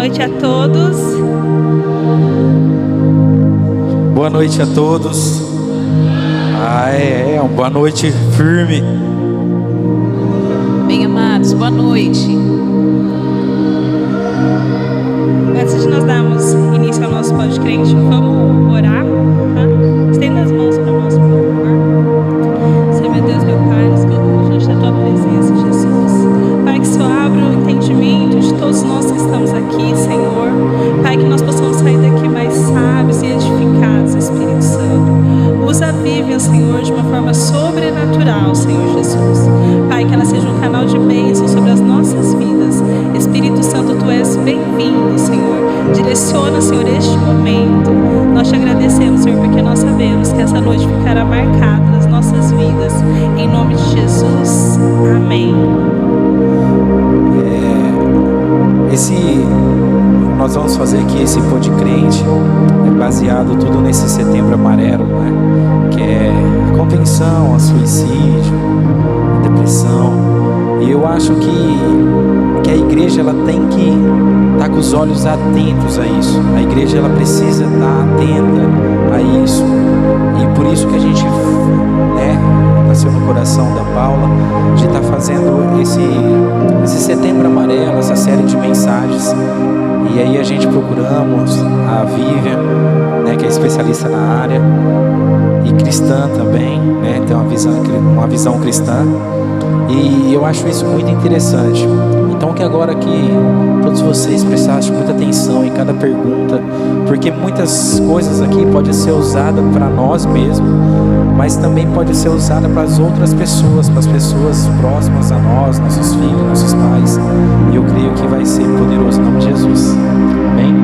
noite a todos. Boa noite a todos. Uma boa noite firme. Bem amados, boa noite. Antes de nós darmos início ao nosso podcast, vamos orar. Estenda as mãos para nós, por favor. Senhor, meu Deus, meu Pai, nos colocamos diante da Tua presença, Jesus. Pai, que o Senhor abra o entendimento de todos nós que estamos aqui, Senhor. Pai, que nós possamos sair daqui mais sábios e edificados, Espírito Santo. Usa a Vivian, Senhor, de uma forma sobrenatural, Senhor Jesus. Pai, que ela seja um canal de bênção sobre as nossas vidas. Espírito Santo, Tu és bem-vindo, Senhor. Direciona, Senhor, este momento. Nós te agradecemos, Senhor, porque nós sabemos que essa noite ficará marcada nas nossas vidas. Em nome de Jesus. Amém. Nós vamos fazer aqui esse Pod Crente, baseado tudo nesse Setembro Amarelo, né? Que é a contenção, a suicídio, a depressão. E eu acho que a igreja ela tem que estar com os olhos atentos a isso. A igreja ela precisa estar atenta a isso. E por isso que a gente, nasceu no coração da Paula de estar fazendo esse Setembro Amarelo, essa série de mensagens. E aí a gente procuramos a Vivian, que é especialista na área, e cristã também, tem uma visão cristã. E eu acho isso muito interessante. Então que agora que todos vocês prestassem muita atenção em cada pergunta, porque muitas coisas aqui podem ser usadas para nós mesmos, mas também pode ser usada para as outras pessoas, para as pessoas próximas a nós, nossos filhos, nossos pais. E eu creio que vai ser poderoso em nome de Jesus. Amém?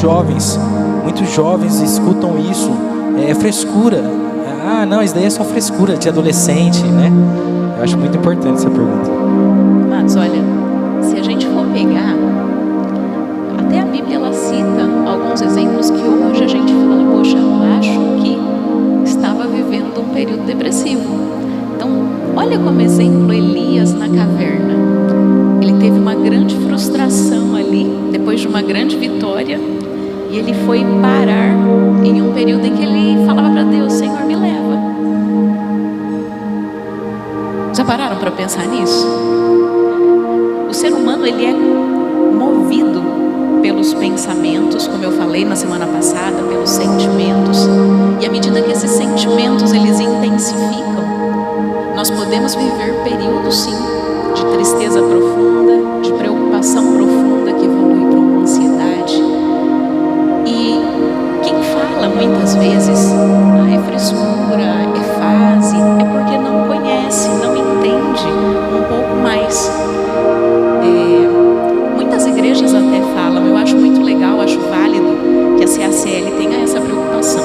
Jovens, muitos jovens escutam isso, é frescura. Não, isso daí é só frescura de adolescente, Eu acho muito importante essa pergunta. Mas olha, se a gente for pegar, até a Bíblia ela cita alguns exemplos que hoje a gente fala, poxa, eu acho que estava vivendo um período depressivo. Então, olha como exemplo Elias na caverna. Ele teve uma grande frustração ali, depois de uma grande vitória. E ele foi parar em um período em que ele falava para Deus: Senhor, me leva. Já pararam para pensar nisso? O ser humano ele é movido pelos pensamentos, como eu falei na semana passada, pelos sentimentos. E à medida que esses sentimentos eles intensificam, nós podemos viver períodos sim de tristeza profunda, de preocupação profunda que evolui para uma ansiedade. E quem fala muitas vezes, é frescura, é fase, é porque não conhece, não entende um pouco mais. Muitas igrejas até falam, eu acho muito legal, acho válido que a CACL tenha essa preocupação.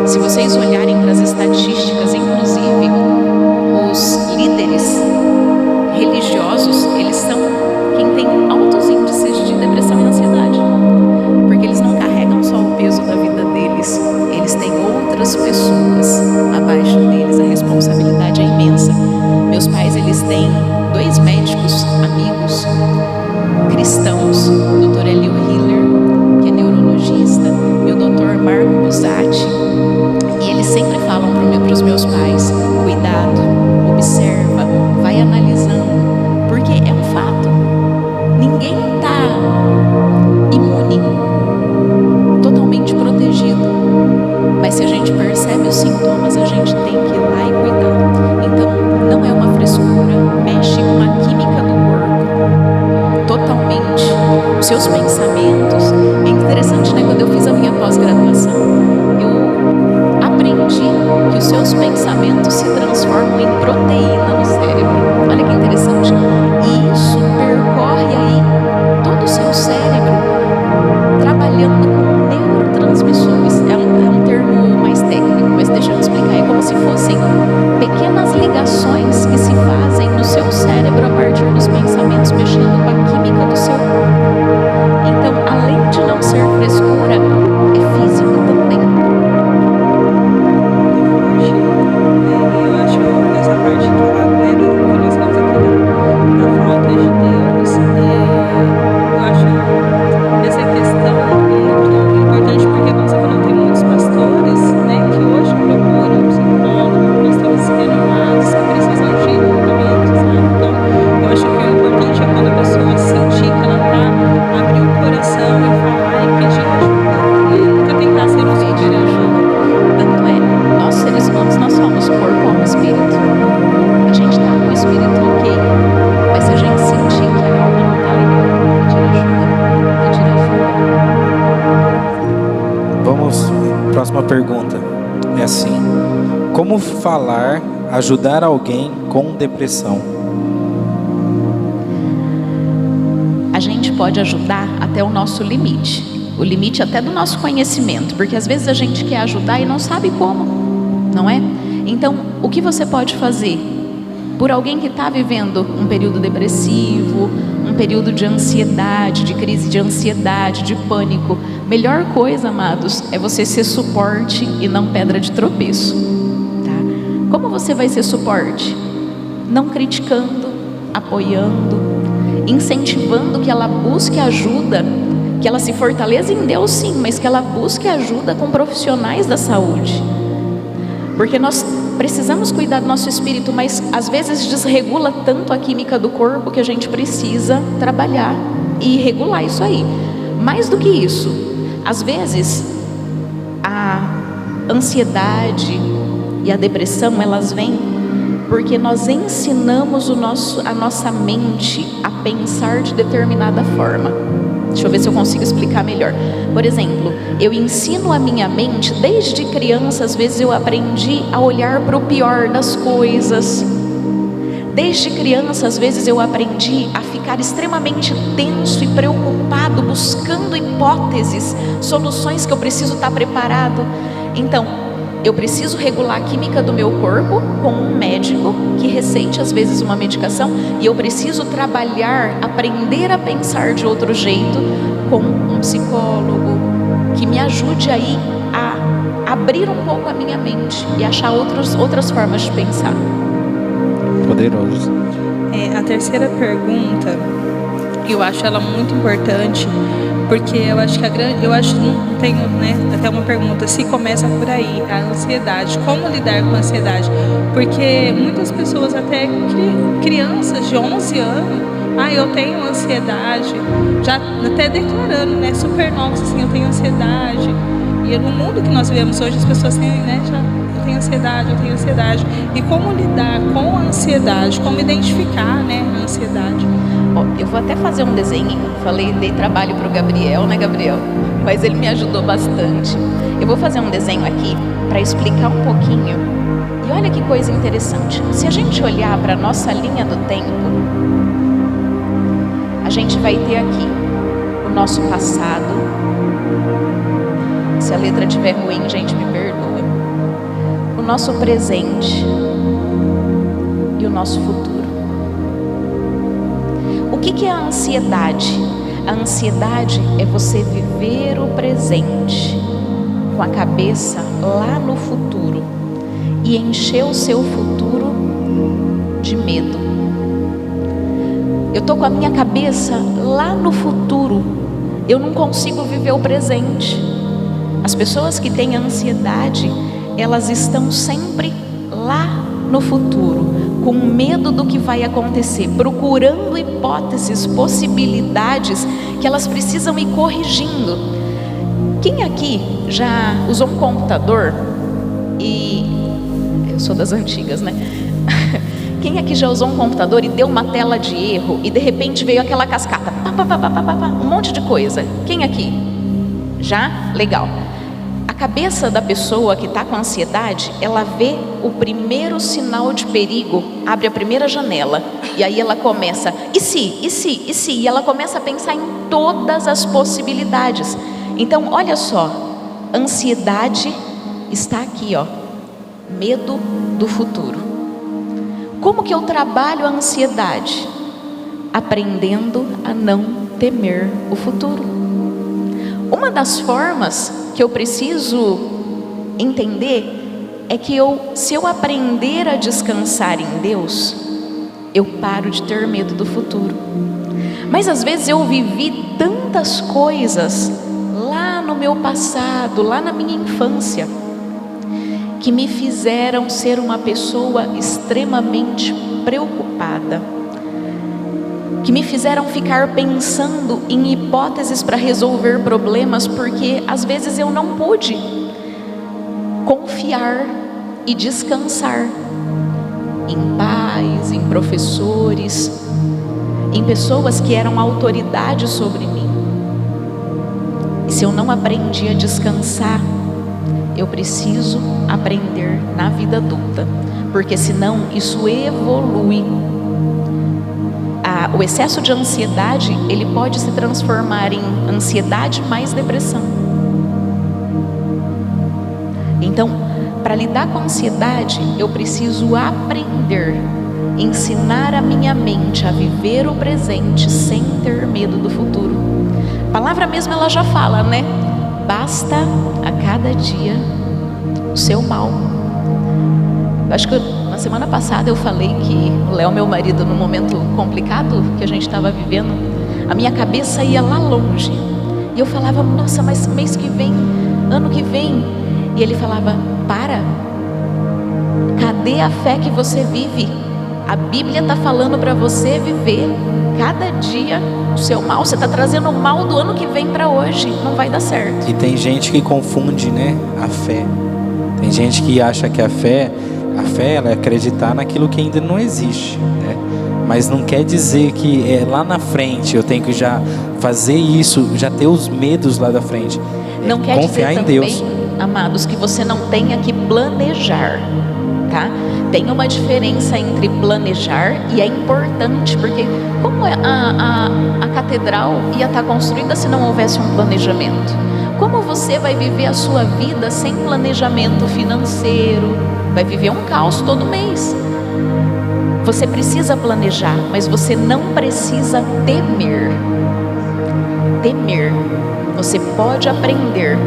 Se vocês olharem para as estatísticas, inclusive, os líderes religiosos, eles são quem tem altos índices de depressão e ansiedade. Porque eles não carregam só o peso da vida deles, eles têm outras pessoas abaixo deles, a responsabilidade é imensa. Meus pais, eles têm 2 médicos amigos cristãos, o Dr. Elio Hiller, que é neurologista, e o Dr. Marco Buzzati, e eles sempre falam para os meus pais: cuidado, observa, vai analisando, porque é um fato, ninguém está imune, totalmente protegido, mas se a gente percebe os sintomas, a gente tem que ir lá e cuidar. Então não é uma frescura seus pensamentos. É interessante, né? Quando eu fiz a minha pós-graduação, eu aprendi que os seus pensamentos se transformam em proteína no cérebro. Olha que interessante. E isso percorre aí todo o seu cérebro, trabalhando com neurotransmissores. É um termo mais técnico, mas deixa eu explicar. É como se fossem pequenas ligações que se fazem no seu cérebro a partir dos pensamentos, mexendo com a química do seu corpo. Então, além de não ser frescura, é físico também. Eu acho essa parte que nós estamos aqui na falta de Deus. Eu acho essa questão muito importante, porque como você falou, tem muitos pastores, né, que hoje procuram um psicólogo, pastores renomados que precisam de tratamento, né? Então, eu acho que o importante é quando a pessoa sentir que ela está, abrir o coração e falar e pedir ajuda, né? Nunca tentar ser um super-ajuda. Tanto é, nós seres humanos, nós somos corpo, alma e espírito. A gente está com o espírito ok, mas se a gente sentir que a alma não está legal, pedir ajuda. Vamos, próxima pergunta. É assim: como falar, ajudar alguém com depressão? A gente pode ajudar até o nosso limite, o limite até do nosso conhecimento, porque às vezes a gente quer ajudar e não sabe como, não é? Então, o que você pode fazer por alguém que está vivendo um período depressivo, um período de ansiedade, de crise de ansiedade, de pânico? Melhor coisa, amados, é você ser suporte e não pedra de tropeço, tá? Como você vai ser suporte? Não criticando, apoiando, incentivando que ela busque ajuda, que ela se fortaleça em Deus, sim, mas que ela busque ajuda com profissionais da saúde, porque nós precisamos cuidar do nosso espírito, mas às vezes desregula tanto a química do corpo que a gente precisa trabalhar e regular isso aí. Mais do que isso, às vezes a ansiedade e a depressão, elas vêm porque nós ensinamos a nossa mente a pensar de determinada forma. Deixa eu ver se eu consigo explicar melhor. Por exemplo, eu ensino a minha mente, desde criança, às vezes eu aprendi a olhar para o pior das coisas. Desde criança, às vezes eu aprendi a ficar extremamente tenso e preocupado, buscando hipóteses, soluções que eu preciso estar preparado. Então, eu preciso regular a química do meu corpo com um médico que receite às vezes uma medicação, e eu preciso trabalhar, aprender a pensar de outro jeito com um psicólogo que me ajude aí a abrir um pouco a minha mente e achar outras formas de pensar. Poderoso. A terceira pergunta, eu acho ela muito importante, porque eu acho que não tenho, né, até uma pergunta, se começa por aí, a ansiedade, como lidar com a ansiedade, porque muitas pessoas, até crianças de 11 anos, eu tenho ansiedade, já até declarando, né, super novos, assim, eu tenho ansiedade, e no mundo que nós vivemos hoje, as pessoas têm, né, eu tenho ansiedade, e como lidar com a ansiedade, como identificar, né, a ansiedade. Eu vou até fazer um desenho. Dei trabalho para o Gabriel, né, Gabriel? Mas ele me ajudou bastante. Eu vou fazer um desenho aqui para explicar um pouquinho. E olha que coisa interessante. Se a gente olhar para a nossa linha do tempo, a gente vai ter aqui o nosso passado. Se a letra estiver ruim, gente, me perdoa. O nosso presente e o nosso futuro. O que é a ansiedade? A ansiedade é você viver o presente com a cabeça lá no futuro e encher o seu futuro de medo. Eu estou com a minha cabeça lá no futuro, eu não consigo viver o presente. As pessoas que têm ansiedade, elas estão sempre lá no futuro, com medo do que vai acontecer, procurando hipóteses, possibilidades que elas precisam ir corrigindo. Quem aqui já usou um computador? E eu sou das antigas, né? Quem aqui já usou um computador e deu uma tela de erro e de repente veio aquela cascata, um monte de coisa? Quem aqui? Já? Legal. A cabeça da pessoa que está com ansiedade, ela vê o primeiro sinal de perigo, abre a primeira janela, e aí ela começa, e se? E ela começa a pensar em todas as possibilidades. Então, olha só, ansiedade está aqui, ó, medo do futuro. Como que eu trabalho a ansiedade? Aprendendo a não temer o futuro. Uma das formas que eu preciso entender é que se eu aprender a descansar em Deus, eu paro de ter medo do futuro. Mas às vezes eu vivi tantas coisas lá no meu passado, lá na minha infância, que me fizeram ser uma pessoa extremamente preocupada, que me fizeram ficar pensando em hipóteses para resolver problemas, porque às vezes eu não pude confiar e descansar em pais, em professores, em pessoas que eram autoridade sobre mim. E se eu não aprendi a descansar, eu preciso aprender na vida adulta, porque senão isso evolui. O excesso de ansiedade, ele pode se transformar em ansiedade mais depressão. Então, para lidar com a ansiedade, eu preciso aprender, ensinar a minha mente a viver o presente sem ter medo do futuro. A palavra mesmo ela já fala, né? Basta a cada dia o seu mal. Eu acho que na semana passada eu falei que o Léo, meu marido, no momento complicado que a gente estava vivendo, a minha cabeça ia lá longe. E eu falava, nossa, mas mês que vem, ano que vem. E ele falava, para. Cadê a fé que você vive? A Bíblia está falando para você viver cada dia o seu mal. Você está trazendo o mal do ano que vem para hoje. Não vai dar certo. E tem gente que confunde, né, a fé. Tem gente que acha que a fé ela é acreditar naquilo que ainda não existe, né? Mas não quer dizer que lá na frente eu tenho que já fazer isso, já ter os medos lá da frente. Não quer confiar dizer em também, Deus, amados, que você não tenha que planejar, tá? Tem uma diferença entre planejar e é importante, porque como a catedral ia estar construída se não houvesse um planejamento? Como você vai viver a sua vida sem planejamento financeiro? Vai viver um caos todo mês. Você precisa planejar, mas você não precisa temer. Temer. Você pode aprender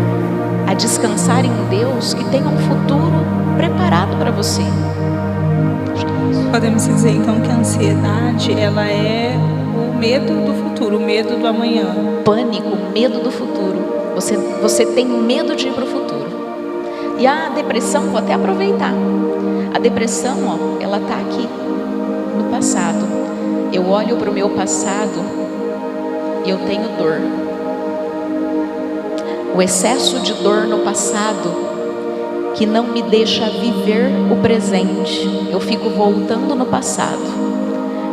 a descansar em Deus, que tem um futuro preparado para você. Podemos dizer então que a ansiedade, ela é o medo do futuro, o medo do amanhã. Pânico, medo do futuro. Você tem medo de ir para o futuro. E a depressão, vou até aproveitar. A depressão, ó, ela está aqui, no passado. Eu olho para o meu passado e eu tenho dor. O excesso de dor no passado que não me deixa viver o presente. Eu fico voltando no passado.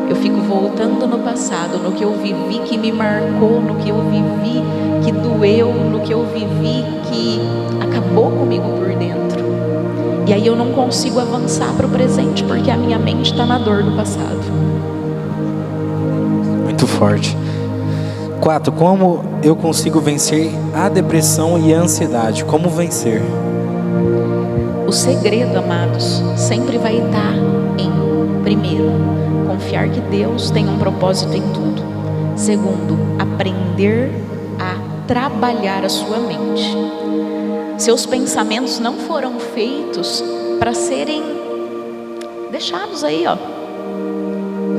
Eu fico voltando no passado, no que eu vivi que me marcou, no que eu vivi que doeu, no que eu vivi que acabou comigo por dentro. E aí eu não consigo avançar para o presente, porque a minha mente está na dor do passado. muito forte. 4. Como eu consigo vencer a depressão e a ansiedade? Como vencer? O segredo, amados, sempre vai estar em, primeiro, confiar que Deus tem um propósito em tudo. Segundo, aprender a trabalhar a sua mente. Seus pensamentos não foram feitos para serem deixados aí, ó.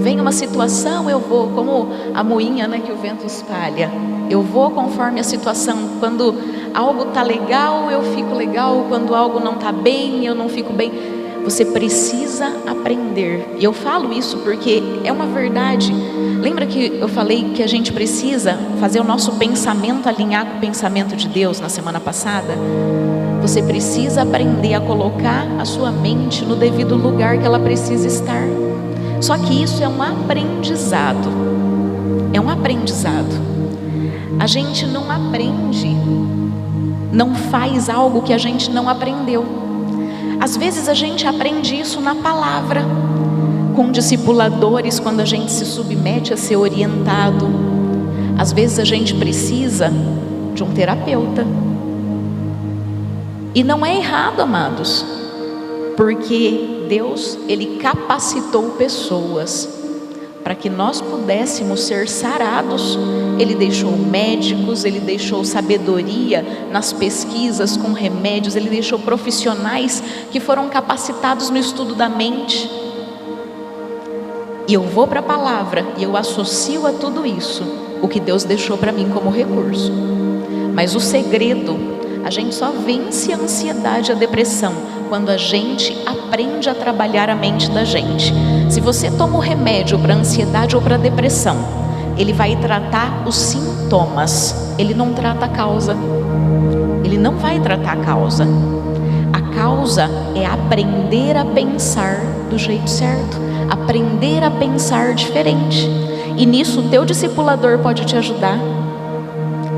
Vem uma situação, eu vou, como a moinha, né, que o vento espalha. Eu vou conforme a situação. Quando algo tá legal, eu fico legal. Quando algo não tá bem, eu não fico bem. Você precisa aprender. E eu falo isso porque é uma verdade. Lembra que eu falei que a gente precisa fazer o nosso pensamento alinhar com o pensamento de Deus na semana passada? Você precisa aprender a colocar a sua mente no devido lugar que ela precisa estar. Só que isso é um aprendizado. É um aprendizado. A gente não aprende, não faz algo que a gente não aprendeu. Às vezes a gente aprende isso na palavra, com discipuladores, quando a gente se submete a ser orientado. Às vezes a gente precisa de um terapeuta. E não é errado, amados, porque Deus, Ele capacitou pessoas para que nós pudéssemos ser sarados. Ele deixou médicos, Ele deixou sabedoria nas pesquisas com remédios, Ele deixou profissionais que foram capacitados no estudo da mente. E eu vou para a palavra e eu associo a tudo isso o que Deus deixou para mim como recurso. Mas o segredo, a gente só vence a ansiedade e a depressão quando a gente aprende a trabalhar a mente da gente. Se você toma um remédio para ansiedade ou para depressão, ele vai tratar os sintomas, ele não trata a causa. Ele não vai tratar a causa. A causa é aprender a pensar do jeito certo, aprender a pensar diferente. E nisso o teu discipulador pode te ajudar.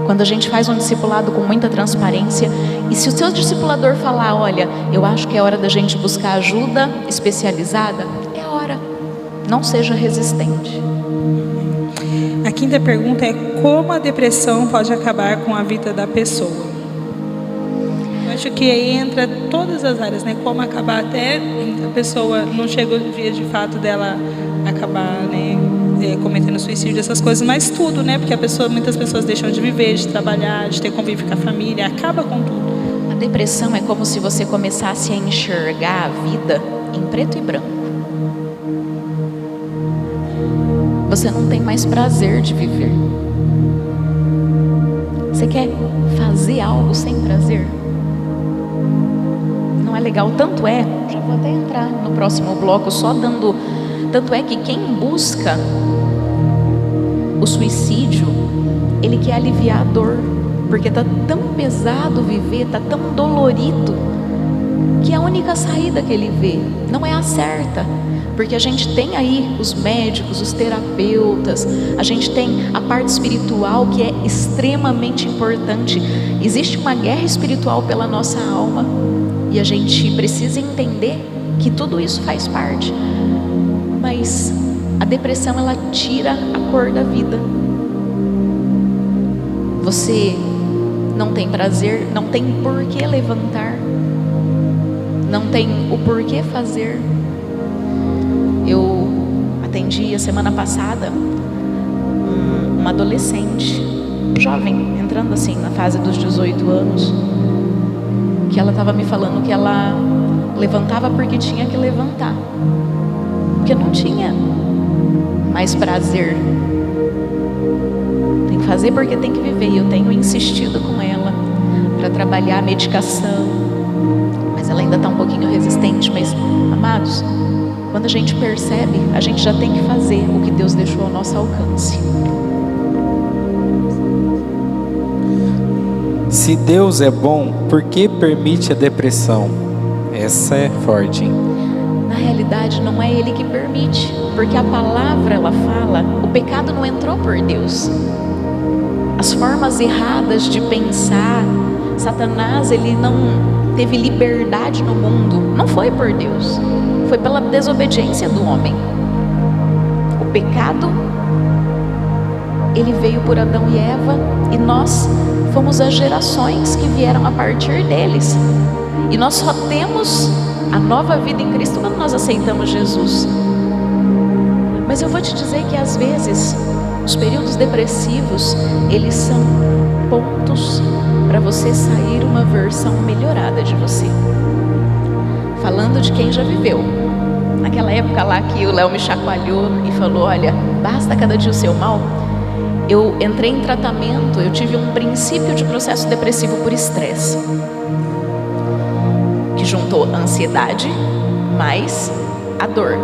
Quando a gente faz um discipulado com muita transparência, e se o seu discipulador falar, olha, eu acho que é hora da gente buscar ajuda especializada, é hora. Não seja resistente. A quinta pergunta é: como a depressão pode acabar com a vida da pessoa? Eu acho que aí entra todas as áreas, né? Como acabar, até a pessoa não chega o dia de fato dela acabar, né, cometendo suicídio, essas coisas, mas tudo, né? Porque muitas pessoas deixam de viver, de trabalhar, de ter convívio com a família, acaba com tudo. A depressão é como se você começasse a enxergar a vida em preto e branco. Você não tem mais prazer de viver. Você quer fazer algo sem prazer? Não é legal. Tanto é, já vou até entrar no próximo bloco só dando. Tanto é que quem busca o suicídio, ele quer aliviar a dor, porque está tão pesado viver, está tão dolorido, que a única saída que ele vê não é a certa. Porque a gente tem aí os médicos, os terapeutas, a gente tem a parte espiritual que é extremamente importante. Existe uma guerra espiritual pela nossa alma e a gente precisa entender que tudo isso faz parte. Mas a depressão, ela tira a cor da vida. Você não tem prazer, não tem por que levantar, não tem o porquê fazer. Eu atendi a semana passada uma adolescente, jovem, entrando assim na fase dos 18 anos, que ela estava me falando que ela levantava porque tinha que levantar, porque não tinha mais prazer. Tem que fazer porque tem que viver. E eu tenho insistido com ela para trabalhar a medicação, mas ela ainda está um pouquinho resistente. Mas, amados, quando a gente percebe, a gente já tem que fazer o que Deus deixou ao nosso alcance. Se Deus é bom, por que permite a depressão? Essa é forte, hein? Na realidade, não é Ele que permite, porque a palavra, ela fala, o pecado não entrou por Deus. As formas erradas de pensar, Satanás, ele não teve liberdade no mundo, não foi por Deus, foi pela desobediência do homem. O pecado, ele veio por Adão e Eva, e nós fomos as gerações que vieram a partir deles. E nós só temos a nova vida em Cristo quando nós aceitamos Jesus. Mas eu vou te dizer que às vezes os períodos depressivos, eles são pontos para você sair uma versão melhorada de você. Falando de quem já viveu. Naquela época lá que o Léo me chacoalhou e falou, olha, basta cada dia o seu mal. Eu entrei em tratamento, eu tive um princípio de processo depressivo por estresse, que juntou a ansiedade mais a dor.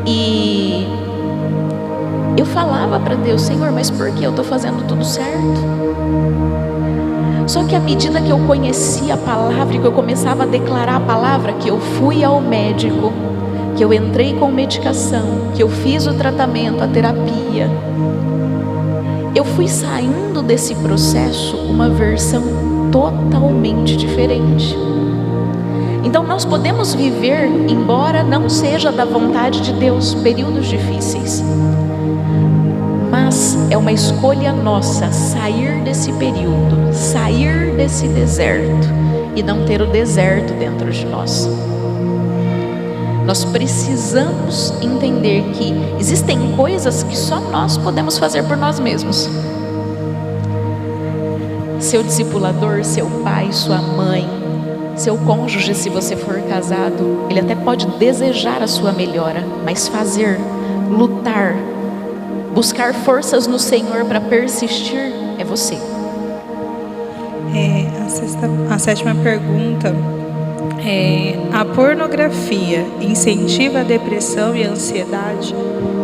E eu falava para Deus, Senhor, mas por que eu estou fazendo tudo certo? Só que à medida que eu conhecia a palavra e que eu começava a declarar a palavra, que eu fui ao médico, que eu entrei com medicação, que eu fiz o tratamento, a terapia, eu fui saindo desse processo uma versão totalmente diferente. Então nós podemos viver, embora não seja da vontade de Deus, períodos difíceis, mas é uma escolha nossa sair desse período, sair desse deserto e não ter o deserto dentro de nós. Nós precisamos entender que existem coisas que só nós podemos fazer por nós mesmos. Seu discipulador, seu pai, sua mãe, seu cônjuge, se você for casado, ele até pode desejar a sua melhora, mas fazer, lutar, buscar forças no Senhor para persistir é você. A sétima pergunta é: a pornografia incentiva a depressão e a ansiedade?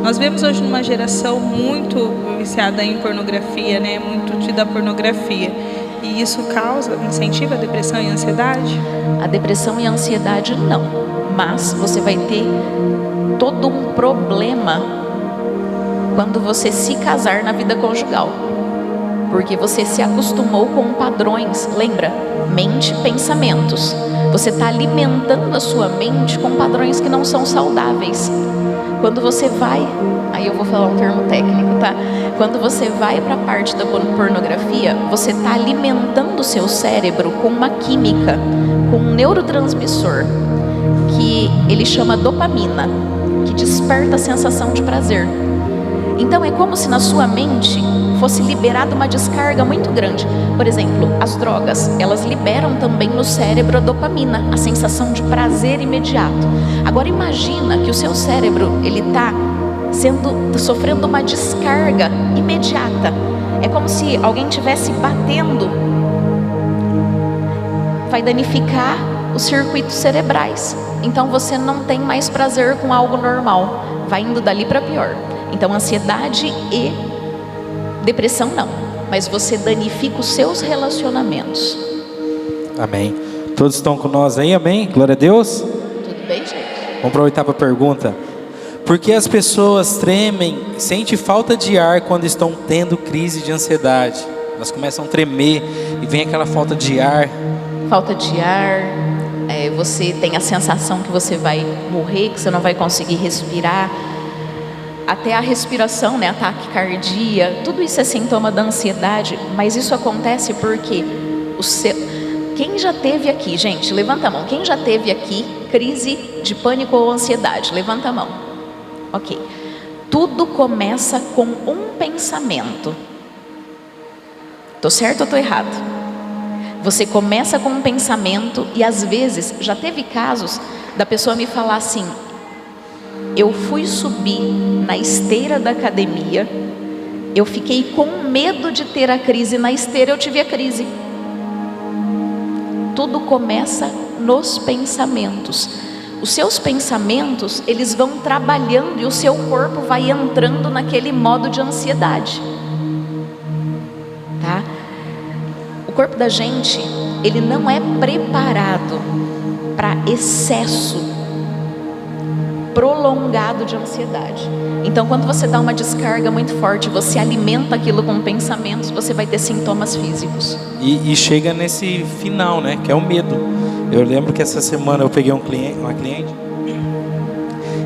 Nós vemos hoje numa geração muito viciada em pornografia, né? Muito tida a pornografia. E isso incentiva a depressão e a ansiedade? A depressão e a ansiedade não, mas você vai ter todo um problema quando você se casar na vida conjugal, porque você se acostumou com padrões. Lembra? Mente, pensamentos. Você está alimentando a sua mente com padrões que não são saudáveis. Quando você vai, aí eu vou falar um termo técnico, tá? Quando você vai para a parte da pornografia, você está alimentando o seu cérebro com uma química, com um neurotransmissor, que ele chama dopamina, que desperta a sensação de prazer. Então é como se na sua mente fosse liberada uma descarga muito grande. Por exemplo, as drogas, elas liberam também no cérebro a dopamina, a sensação de prazer imediato. Agora imagina que o seu cérebro, ele está sofrendo uma descarga imediata. É como se alguém estivesse batendo. Vai danificar os circuitos cerebrais. Então você não tem mais prazer com algo normal. Vai indo dali para pior. Então ansiedade e depressão não, mas você danifica os seus relacionamentos. Amém. Todos estão com nós aí, amém? Glória a Deus. Tudo bem, gente? Vamos aproveitar para a pergunta. Por que as pessoas tremem, sentem falta de ar quando estão tendo crise de ansiedade? Elas começam a tremer e vem aquela falta de ar. Falta de ar, você tem a sensação que você vai morrer, que você não vai conseguir respirar. Até a respiração, né, ataque cardíaco, tudo isso é sintoma da ansiedade, mas isso acontece porque quem já teve aqui, gente, levanta a mão, quem já teve aqui crise de pânico ou ansiedade, levanta a mão. Ok, tudo começa com um pensamento. Tô certo ou tô errado? Você começa com um pensamento e às vezes, já teve casos da pessoa me falar assim: eu fui subir na esteira da academia, eu fiquei com medo de ter a crise, na esteira eu tive a crise. Tudo começa nos pensamentos. Os seus pensamentos, eles vão trabalhando e o seu corpo vai entrando naquele modo de ansiedade. Tá? O corpo da gente, ele não é preparado para excesso prolongado de ansiedade. Então quando você dá uma descarga muito forte, você alimenta aquilo com pensamentos, você vai ter sintomas físicos. E chega nesse final, né, que é o medo. Eu lembro que essa semana eu peguei uma cliente,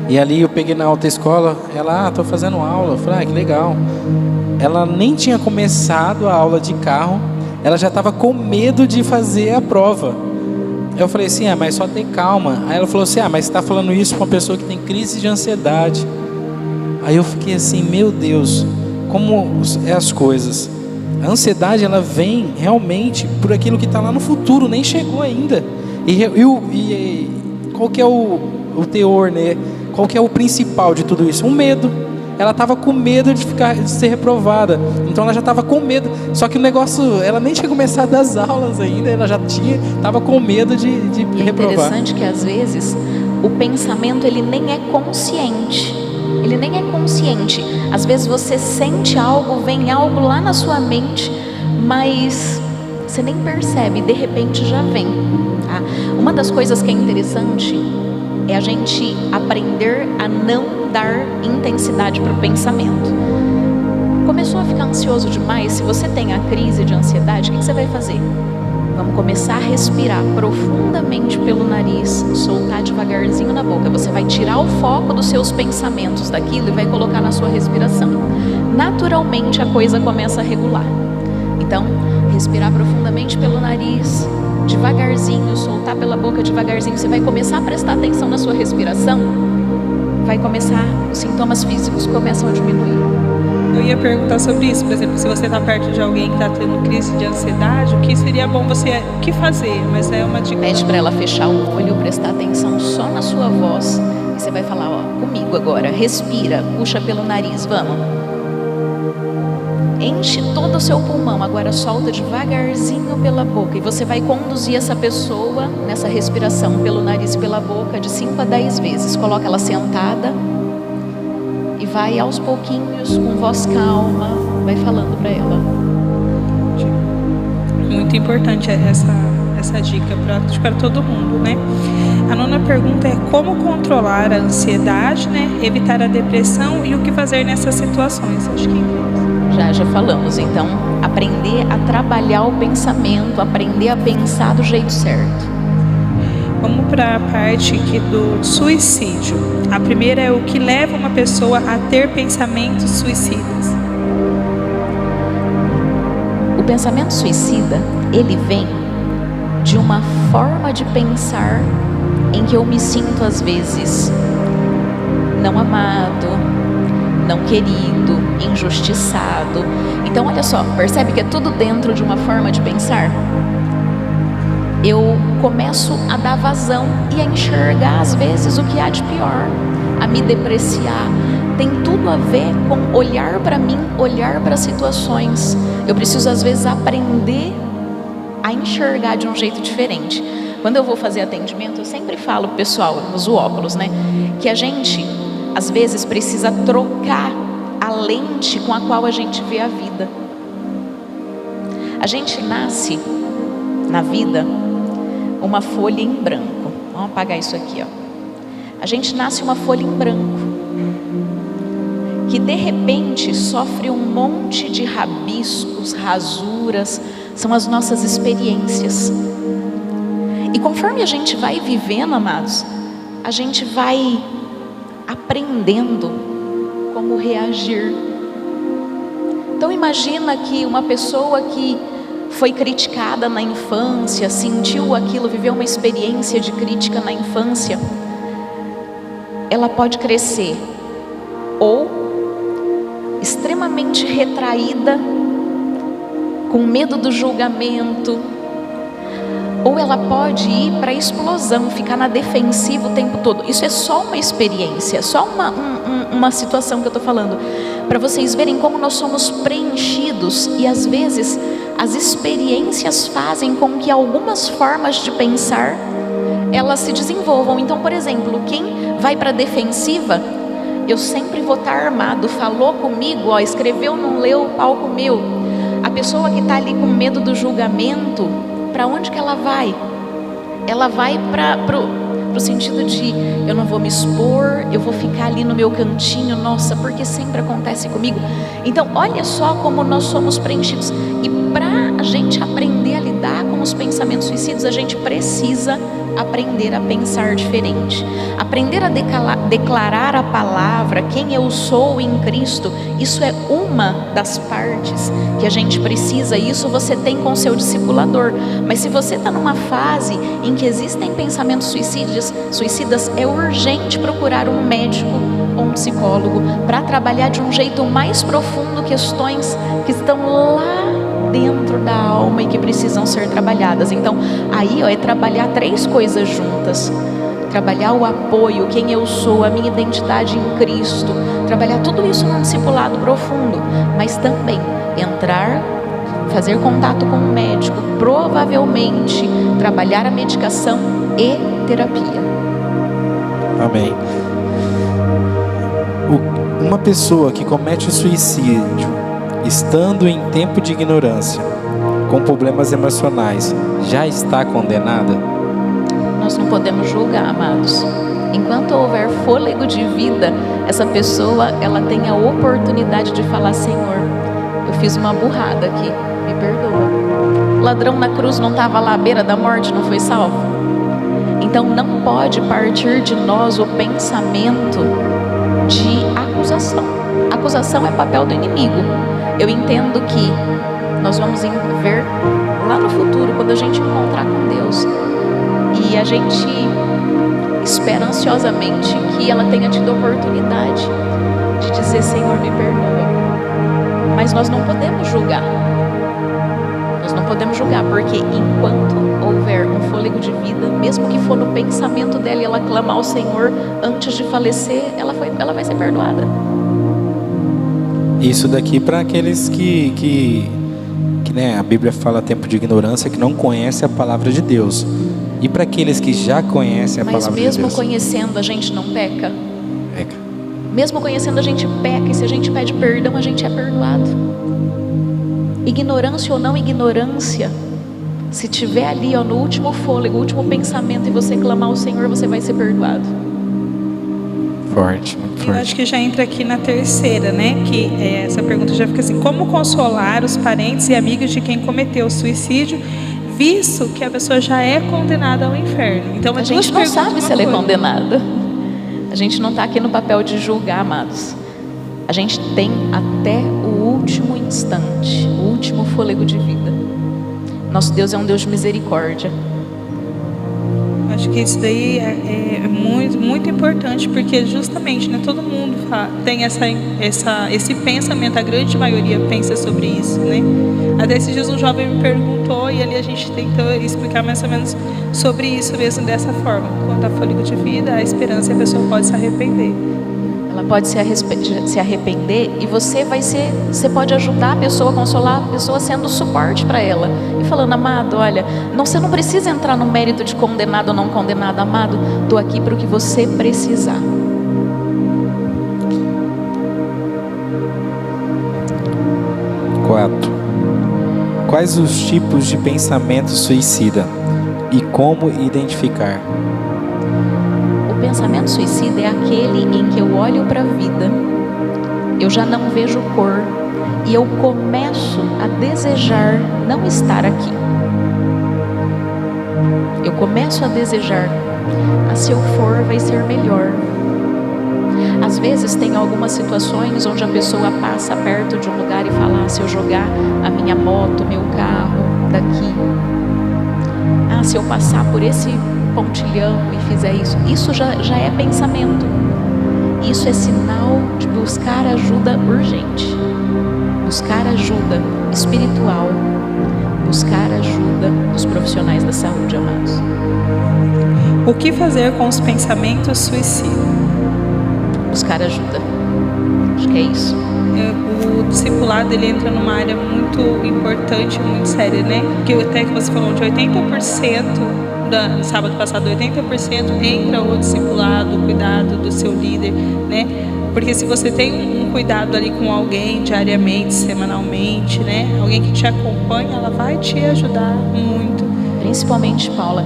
e ali eu peguei na autoescola, ela, tô fazendo aula, eu falei, que legal. Ela nem tinha começado a aula de carro, ela já estava com medo de fazer a prova. Eu falei assim, mas só ter calma. Aí ela falou assim, mas você está falando isso para uma pessoa que tem crise de ansiedade. Aí eu fiquei assim, meu Deus, como é as coisas. A ansiedade, ela vem realmente por aquilo que está lá no futuro, nem chegou ainda. E qual que é o teor, né? Qual que é o principal de tudo isso? O medo. Ela estava com medo de ser reprovada. Então ela já estava com medo. Só que o negócio, ela nem tinha começado as aulas ainda. Ela já estava com medo de reprovar. É interessante que às vezes o pensamento, ele nem é consciente. Ele nem é consciente. Às vezes você sente algo, vem algo lá na sua mente, mas você nem percebe, de repente já vem. Tá? Uma das coisas que é interessante é a gente aprender a não dar intensidade para o pensamento. Começou a ficar ansioso demais? Se você tem a crise de ansiedade, o que você vai fazer? Vamos começar a respirar profundamente pelo nariz, soltar devagarzinho na boca. Você vai tirar o foco dos seus pensamentos daquilo e vai colocar na sua respiração. Naturalmente a coisa começa a regular. Então, respirar profundamente pelo nariz, devagarzinho, soltar pela boca devagarzinho. Você vai começar a prestar atenção na sua respiração. Vai começar, os sintomas físicos começam a diminuir. Eu ia perguntar sobre isso, por exemplo, se você está perto de alguém que está tendo crise de ansiedade, o que seria bom o que fazer? Mas é uma dica. Pede para ela fechar o olho, prestar atenção só na sua voz. E você vai falar, ó, comigo agora. Respira, puxa pelo nariz, vamos. Enche todo o seu pulmão, agora solta devagarzinho pela boca. E você vai conduzir essa pessoa nessa respiração pelo nariz e pela boca de 5 a 10 vezes. Coloca ela sentada. E vai aos pouquinhos, com voz calma, vai falando para ela. Muito importante essa dica para todo mundo, né? A 9ª pergunta é como controlar a ansiedade, né? Evitar a depressão e o que fazer nessas situações. Acho que já falamos. Então, aprender a trabalhar o pensamento, aprender a pensar do jeito certo. Vamos para a parte aqui do suicídio. A primeira é o que leva uma pessoa a ter pensamentos suicidas. O pensamento suicida, ele vem de uma forma de pensar em que eu me sinto às vezes não amado, não querido, injustiçado. Então olha só, percebe que é tudo dentro de uma forma de pensar? Eu começo a dar vazão e a enxergar às vezes o que há de pior, a me depreciar. Tem tudo a ver com olhar para mim, olhar para situações. Eu preciso às vezes aprender a enxergar de um jeito diferente. Quando eu vou fazer atendimento, eu sempre falo pro pessoal, eu uso óculos, né? Que a gente às vezes precisa trocar a lente com a qual a gente vê a vida. A gente nasce na vida uma folha em branco. Vamos apagar isso aqui, ó. A gente nasce uma folha em branco, que de repente sofre um monte de rabiscos, rasuras, são as nossas experiências. E conforme a gente vai vivendo, amados, a gente vai aprendendo como reagir. Então imagina que uma pessoa que foi criticada na infância, sentiu aquilo, viveu uma experiência de crítica na infância, ela pode crescer ou extremamente retraída, com medo do julgamento, ou ela pode ir para a explosão, ficar na defensiva o tempo todo. Isso é só uma experiência, só uma situação que eu estou falando, para vocês verem como nós somos preenchidos e às vezes as experiências fazem com que algumas formas de pensar elas se desenvolvam. Então, por exemplo, quem vai para a defensiva, eu sempre vou estar armado, falou comigo, ó, escreveu, não leu, o pau comeu. A pessoa que está ali com medo do julgamento, para onde que ela vai? Ela vai pro sentido de eu não vou me expor, eu vou ficar ali no meu cantinho, nossa, porque sempre acontece comigo. Então olha só como nós somos preenchidos. E para a gente aprender a lidar com os pensamentos suicidas, a gente precisa aprender a pensar diferente, aprender a declarar a palavra, quem eu sou em Cristo. Isso é uma das partes que a gente precisa, e isso você tem com o seu discipulador. Mas se você está numa fase em que existem pensamentos suicidas, é urgente procurar um médico ou um psicólogo para trabalhar de um jeito mais profundo questões que estão lá dentro da alma e que precisam ser trabalhadas. Então aí é trabalhar 3 coisas juntas: trabalhar o apoio, quem eu sou, a minha identidade em Cristo, trabalhar tudo isso num discipulado profundo, mas também entrar, fazer contato com um médico, provavelmente trabalhar a medicação e terapia. Amém. Uma pessoa que comete suicídio estando em tempo de ignorância, com problemas emocionais, já está condenada? Nós não podemos julgar, amados. enquanto houver fôlego de vida, essa pessoa, ela tem a oportunidade de falar: Senhor, eu fiz uma burrada aqui, me perdoa. O ladrão na cruz não estava lá à beira da morte, não foi salvo? Então não pode partir de nós o pensamento de acusação. Acusação é papel do inimigo. Eu entendo que nós vamos ver lá no futuro, quando a gente encontrar com Deus, e a gente espera ansiosamente que ela tenha tido a oportunidade de dizer: Senhor, me perdoa. Mas nós não podemos julgar. Nós não podemos julgar, porque enquanto houver um fôlego de vida, mesmo que for no pensamento dela e ela clamar ao Senhor antes de falecer, ela vai ser perdoada. Isso daqui para aqueles que né, a Bíblia fala tempo de ignorância, que não conhece a palavra de Deus. E para aqueles que já conhecem a palavra de Deus. Mas mesmo conhecendo, a gente não peca? Peca. Mesmo conhecendo, a gente peca, e se a gente pede perdão, a gente é perdoado. Ignorância ou não ignorância, se tiver ali, ó, no último fôlego, o último pensamento, e você clamar ao Senhor, você vai ser perdoado. Forte, muito forte. Eu acho que já entra aqui na terceira, né? Que essa pergunta já fica assim: como consolar os parentes e amigos de quem cometeu suicídio, visto que a pessoa já é condenada ao inferno? Então A gente não sabe se ela é condenada. A gente não está aqui no papel de julgar, amados. A gente tem até o último instante, o último fôlego de vida. Nosso Deus é um Deus de misericórdia. Acho que isso daí é muito, muito importante, porque justamente, né, todo mundo tem esse pensamento, a grande maioria pensa sobre isso, né? Até esses dias um jovem me perguntou, e ali a gente tentou explicar mais ou menos sobre isso mesmo, dessa forma. Quando há fôlego de vida, a esperança, e a pessoa pode se arrepender. Ela pode se arrepender, e você pode ajudar a pessoa, consolar a pessoa, sendo suporte para ela e falando: amado, olha, você não precisa entrar no mérito de condenado ou não condenado, amado, estou aqui para o que você precisar. Quais os tipos de pensamento suicida e como identificar? O pensamento suicida é aquele em que eu olho para a vida, eu já não vejo cor, e eu começo a desejar não estar aqui. Eu começo a desejar: se eu for, vai ser melhor. Às vezes tem algumas situações onde a pessoa passa perto de um lugar e fala: se eu jogar a minha moto, meu carro daqui, se eu passar por esse pontilhão e fizer isso, isso já é pensamento. Isso é sinal de buscar ajuda urgente, buscar ajuda espiritual, buscar ajuda dos profissionais da saúde, amados. O que fazer com os pensamentos suicidas? Buscar ajuda. Acho que é isso. O discipulado, ele entra numa área muito importante, muito séria, né? Que até que você falou de 80%, sábado passado, 80% entra o discipulado, o cuidado do seu líder, né? Porque se você tem um cuidado ali com alguém diariamente, semanalmente, né? Alguém que te acompanha, ela vai te ajudar muito. Principalmente, Paula,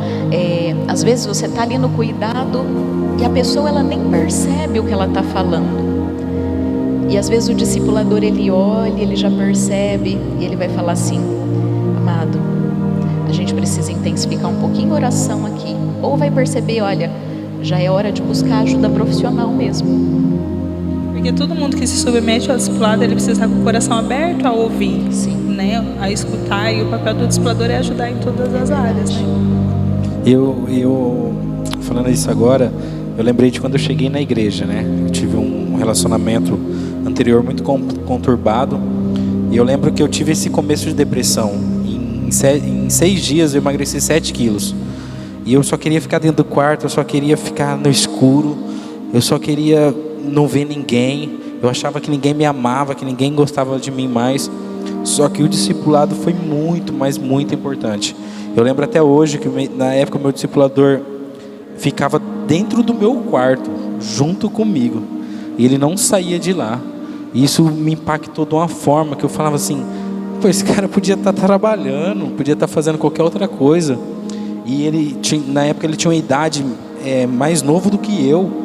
às vezes você está ali no cuidado e a pessoa, ela nem percebe o que ela está falando. E às vezes o discipulador, ele olha, ele já percebe, e ele vai falar assim: amado, a gente precisa intensificar um pouquinho a oração aqui. Ou vai perceber: olha, já é hora de buscar ajuda profissional mesmo. Porque todo mundo que se submete ao discipulado, ele precisa estar com o coração aberto a ouvir, Sim, né? A escutar, e o papel do discipulador é ajudar em todas as áreas, né? Eu falando isso agora, eu lembrei de quando eu cheguei na igreja, né? Eu tive um relacionamento anterior muito conturbado, e eu lembro que eu tive esse começo de depressão. Em 6 dias eu emagreci 7 quilos, e eu só queria ficar dentro do quarto, eu só queria ficar no escuro, eu só queria não ver ninguém. Eu achava que ninguém me amava, que ninguém gostava de mim mais. Só que o discipulado foi muito, mas muito importante. Eu lembro até hoje que na época o meu discipulador ficava dentro do meu quarto, junto comigo, e ele não saía de lá. E isso me impactou de uma forma que eu falava assim: pô, esse cara podia estar trabalhando, podia estar fazendo qualquer outra coisa. E ele na época ele tinha uma idade mais novo do que eu.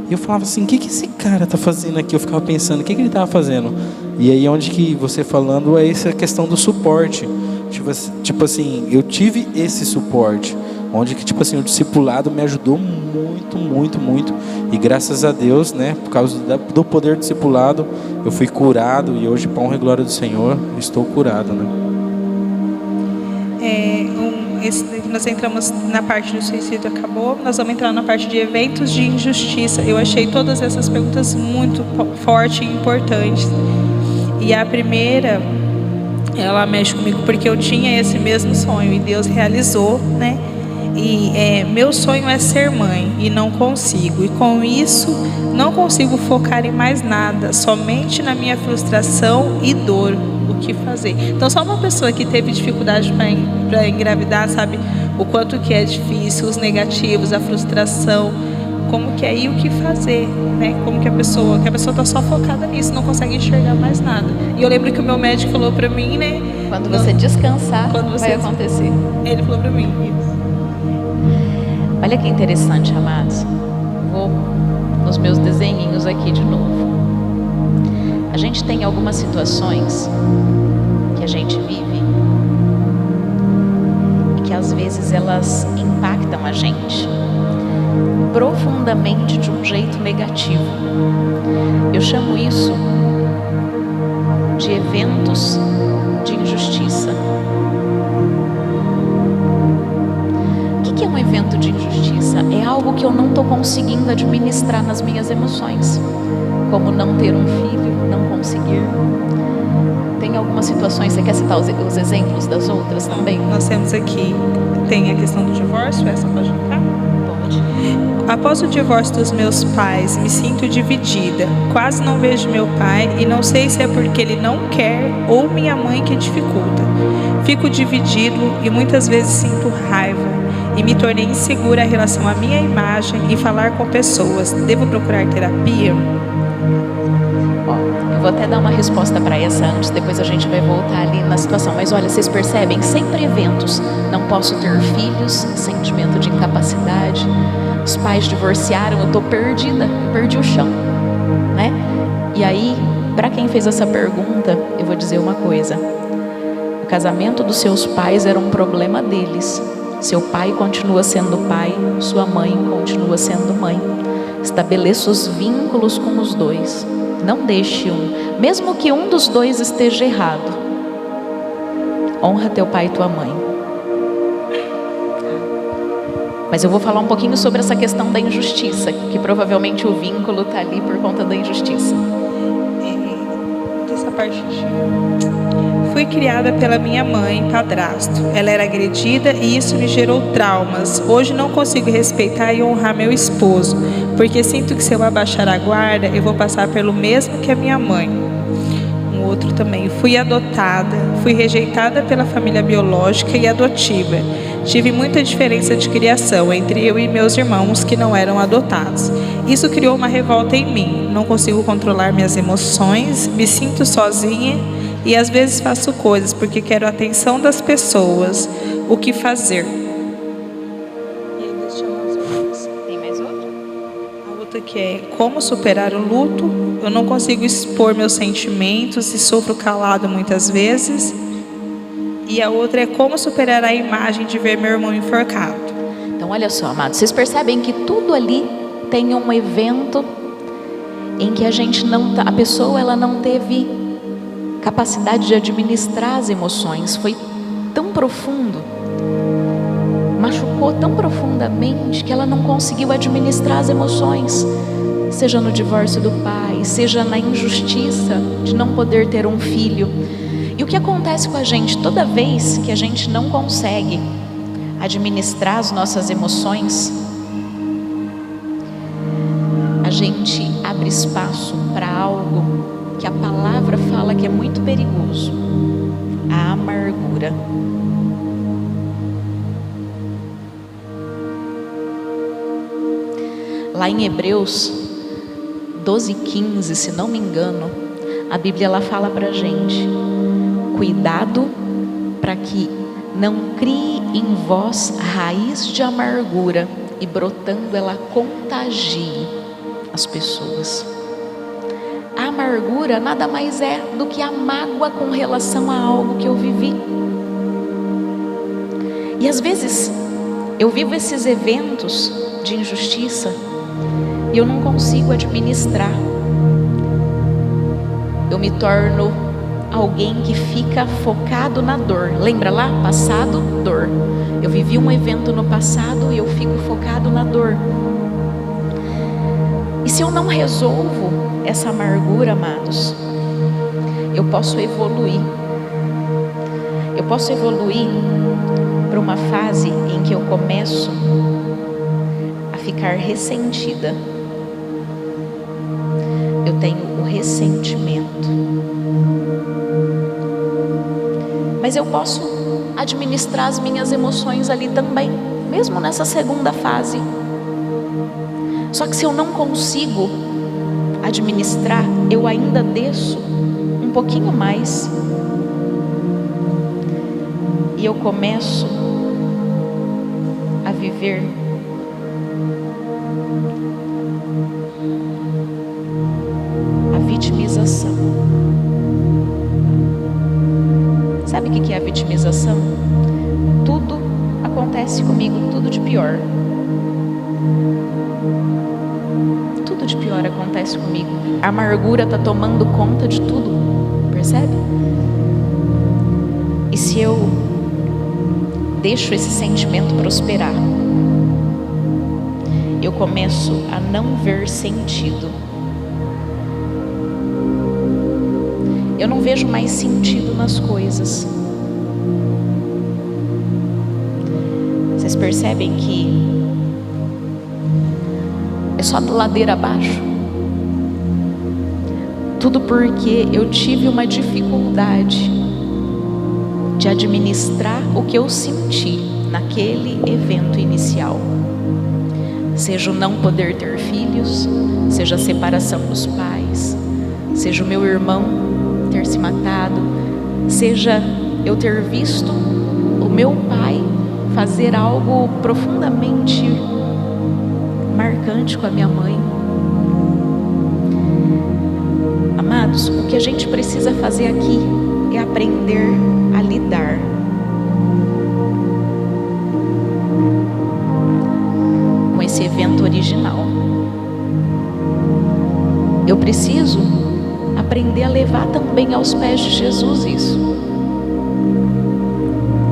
E eu falava assim, o que esse cara tá fazendo aqui? Eu ficava pensando, o que ele tava fazendo? E aí onde que você falando é essa questão do suporte. Tipo assim, eu tive esse suporte, onde que tipo assim, o discipulado me ajudou muito, muito, muito. E graças a Deus, né, por causa do poder do discipulado, eu fui curado e hoje, para honra e glória do Senhor, estou curado, né? Nós entramos na parte do suicídio, acabou. Nós vamos entrar na parte de eventos de injustiça. Eu achei todas essas perguntas muito fortes e importantes. E a primeira, ela mexe comigo porque eu tinha esse mesmo sonho e Deus realizou, né? E meu sonho é ser mãe e não consigo. E com isso, não consigo focar em mais nada, somente na minha frustração e dor. O que fazer? Então, só uma pessoa que teve dificuldade para engravidar sabe o quanto que é difícil, os negativos, a frustração, como que é e o que fazer, né? Como que a pessoa está só focada nisso, não consegue enxergar mais nada. E eu lembro que o meu médico falou para mim, né? Quando você descansar, vai acontecer. Ele falou para mim isso. Olha que interessante, amados. Vou nos meus desenhinhos aqui de novo. A gente tem algumas situações que a gente vive e que às vezes elas impactam a gente profundamente de um jeito negativo. Eu chamo isso de eventos de injustiça. O que é um evento de injustiça? É algo que eu não estou conseguindo administrar nas minhas emoções, como não ter um filho, não conseguir. Tem algumas situações, você quer citar os exemplos das outras também? Nós temos aqui, tem a questão do divórcio, essa pode entrar? Pode. Após o divórcio dos meus pais, me sinto dividida. Quase não vejo meu pai e não sei se é porque ele não quer ou minha mãe que dificulta. Fico dividido e muitas vezes sinto raiva e me tornei insegura em relação à minha imagem e falar com pessoas. Devo procurar terapia? Eu vou até dar uma resposta para essa antes, depois a gente vai voltar ali na situação. Mas olha, vocês percebem, sempre eventos. Não posso ter filhos, sentimento de incapacidade. Os pais divorciaram, eu estou perdida, eu perdi o chão, né? E aí, para quem fez essa pergunta, eu vou dizer uma coisa. O casamento dos seus pais era um problema deles. Seu pai continua sendo pai, sua mãe continua sendo mãe. Estabeleça os vínculos com os dois. Não deixe um, mesmo que um dos dois esteja errado. Honra teu pai e tua mãe. Mas eu vou falar um pouquinho sobre essa questão da injustiça, que provavelmente o vínculo está ali por conta da injustiça. Essa parte Fui criada pela minha mãe e padrasto. Ela era agredida e isso me gerou traumas. Hoje não consigo respeitar e honrar meu esposo, porque sinto que se eu abaixar a guarda, eu vou passar pelo mesmo que a minha mãe. Um outro também. Fui adotada, fui rejeitada pela família biológica e adotiva. Tive muita diferença de criação entre eu e meus irmãos que não eram adotados. Isso criou uma revolta em mim. Não consigo controlar minhas emoções, me sinto sozinha e às vezes faço coisas porque quero a atenção das pessoas. O que fazer? Tem mais outra? A outra que é como superar o luto. Eu não consigo expor meus sentimentos e sofro calado muitas vezes. E a outra é como superar a imagem de ver meu irmão enforcado. Então olha só, amados, vocês percebem que tudo ali tem um evento em que a pessoa ela não teve capacidade de administrar as emoções. Foi tão profundo, machucou tão profundamente que ela não conseguiu administrar as emoções, seja no divórcio do pai, seja na injustiça de não poder ter um filho. E o que acontece com a gente toda vez que a gente não consegue administrar as nossas emoções, a gente abre espaço para algo que a palavra fala que é muito perigoso: a amargura. Lá em Hebreus 12:15, se não me engano, a Bíblia ela fala para a gente: cuidado para que não crie em vós raiz de amargura e brotando ela contagie. as pessoas. A amargura nada mais é do que a mágoa com relação a algo que eu vivi. E às vezes eu vivo esses eventos de injustiça e eu não consigo administrar. Eu me torno alguém que fica focado na dor. Lembra lá? Passado, dor. Eu vivi um evento no passado e eu fico focado na dor. E se eu não resolvo essa amargura, amados, eu posso evoluir. Eu posso evoluir para uma fase em que eu começo a ficar ressentida. Eu tenho o ressentimento. Mas eu posso administrar as minhas emoções ali também, mesmo nessa segunda fase. Só que se eu não consigo administrar, eu ainda desço um pouquinho mais. E eu começo a viver a vitimização. Sabe o que é a vitimização? Tudo acontece comigo, tudo de pior. Tudo de pior acontece comigo. A amargura está tomando conta de tudo, percebe? E se eu deixo esse sentimento prosperar, eu começo a não ver sentido. Eu não vejo mais sentido nas coisas. Vocês percebem que é só da ladeira abaixo? Tudo porque eu tive uma dificuldade de administrar o que eu senti naquele evento inicial. Seja o não poder ter filhos, seja a separação dos pais, seja o meu irmão ter se matado, seja eu ter visto o meu pai fazer algo profundamente marcante com a minha mãe. Amados, o que a gente precisa fazer aqui é aprender a lidar. Com esse evento original. Eu preciso aprender a levar também aos pés de Jesus isso.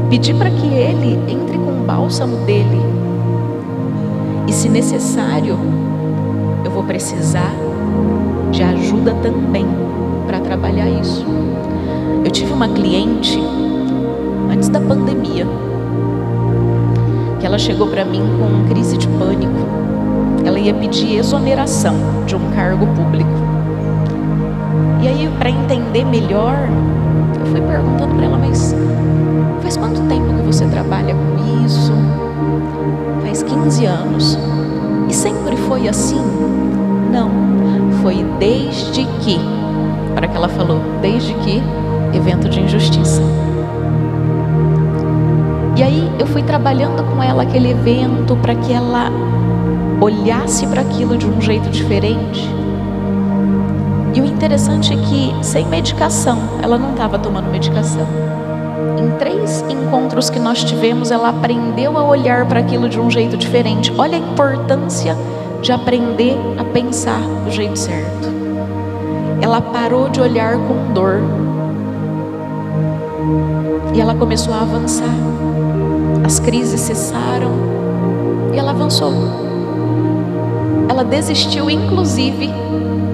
Pedir para que Ele entre com o bálsamo dele. E se necessário, eu vou precisar de ajuda também para trabalhar isso. Eu tive uma cliente antes da pandemia que ela chegou para mim com crise de pânico. Ela ia pedir exoneração de um cargo público. E aí, para entender melhor, eu fui perguntando para ela: mas faz quanto tempo que você trabalha com isso? Faz 15 anos. E sempre foi assim? Não, foi desde que, para que ela falou, desde que evento de injustiça. E aí eu fui trabalhando com ela aquele evento para que ela olhasse para aquilo de um jeito diferente. E o interessante é que sem medicação, ela não estava tomando medicação. Em 3 encontros que nós tivemos, ela aprendeu a olhar para aquilo de um jeito diferente. Olha a importância de aprender a pensar do jeito certo. Ela parou de olhar com dor. E ela começou a avançar. As crises cessaram e ela avançou. Ela desistiu, inclusive,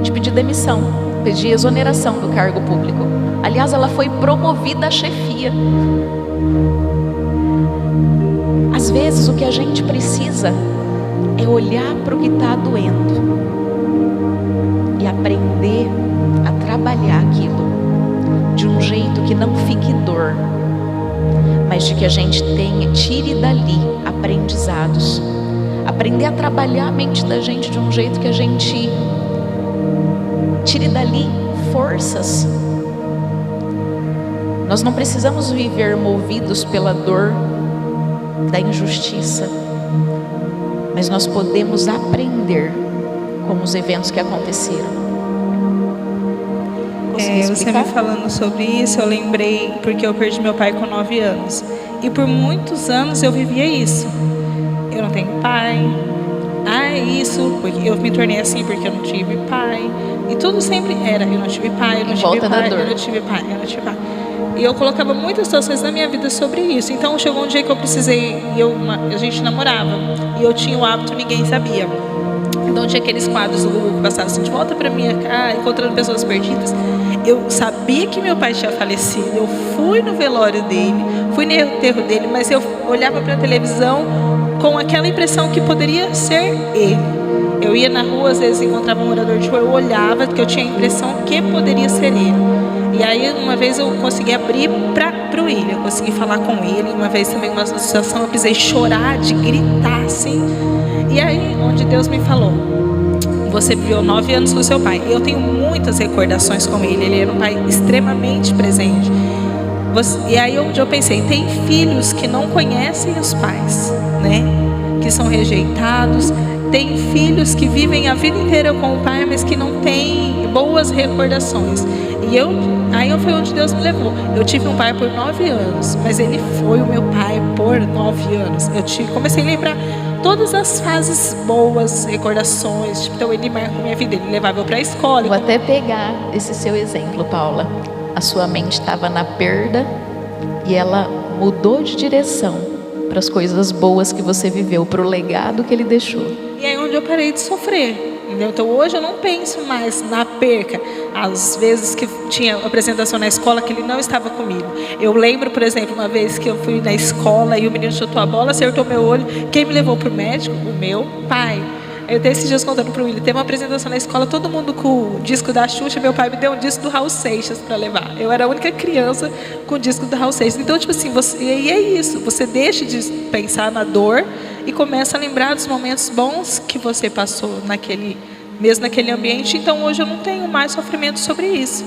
de pedir demissão, pedir exoneração do cargo público. Aliás, ela foi promovida à chefia. Às vezes, o que a gente precisa é olhar para o que está doendo e aprender a trabalhar aquilo de um jeito que não fique dor, mas de que a gente tire dali aprendizados. Aprender a trabalhar a mente da gente de um jeito que a gente tire dali forças. Nós não precisamos viver movidos pela dor da injustiça, mas nós podemos aprender com com os eventos que aconteceram. Você me falando sobre isso, eu lembrei, porque eu perdi meu pai com 9 anos. E por muitos anos eu vivia isso. Eu não tenho pai. Isso, porque eu me tornei assim porque eu não tive pai. E tudo sempre era, eu não tive pai, eu não tive pai, eu não tive pai, eu não tive pai. E eu colocava muitas situações na minha vida sobre isso. Então chegou um dia que eu precisei, a gente namorava, e eu tinha o hábito, ninguém sabia. Então tinha aqueles quadros do Google que passavam assim, de volta pra minha casa, encontrando pessoas perdidas. Eu sabia que meu pai tinha falecido, eu fui no velório dele, fui no enterro dele, mas eu olhava para a televisão com aquela impressão que poderia ser ele. Eu ia na rua, às vezes encontrava um morador de rua, eu olhava, que eu tinha a impressão que poderia ser ele. E aí uma vez eu consegui abrir para o William, eu consegui falar com ele. Uma vez também, uma situação, eu precisei chorar, de gritar assim. E aí, onde Deus me falou: você viveu 9 anos com seu pai. Eu tenho muitas recordações com ele. Ele era um pai extremamente presente. E aí onde eu pensei, tem filhos que não conhecem os pais, né? Que são rejeitados. Tem filhos que vivem a vida inteira com o pai, mas que não têm boas recordações. Aí foi onde Deus me levou. Eu tive um pai por 9 anos, mas ele foi o meu pai por 9 anos. Comecei a lembrar todas as fases boas, recordações. Então ele marcou minha vida, ele levava eu para a escola. Vou até pegar esse seu exemplo, Paula. A sua mente estava na perda e ela mudou de direção para as coisas boas que você viveu, para o legado que ele deixou. E aí onde eu parei de sofrer. Entendeu? Então hoje eu não penso mais na perca. Às vezes que tinha apresentação na escola que ele não estava comigo. Eu lembro, por exemplo, uma vez que eu fui na escola e o menino chutou a bola, acertou meu olho. Quem me levou para o médico? O meu pai. Eu tenho esses dias contando para o William. Teve uma apresentação na escola, todo mundo com o disco da Xuxa. Meu pai me deu um disco do Raul Seixas para levar. Eu era a única criança com o disco do Raul Seixas. Então, tipo assim, e é isso. Você deixa de pensar na dor e começa a lembrar dos momentos bons que você passou mesmo naquele ambiente. Então hoje eu não tenho mais sofrimento sobre isso.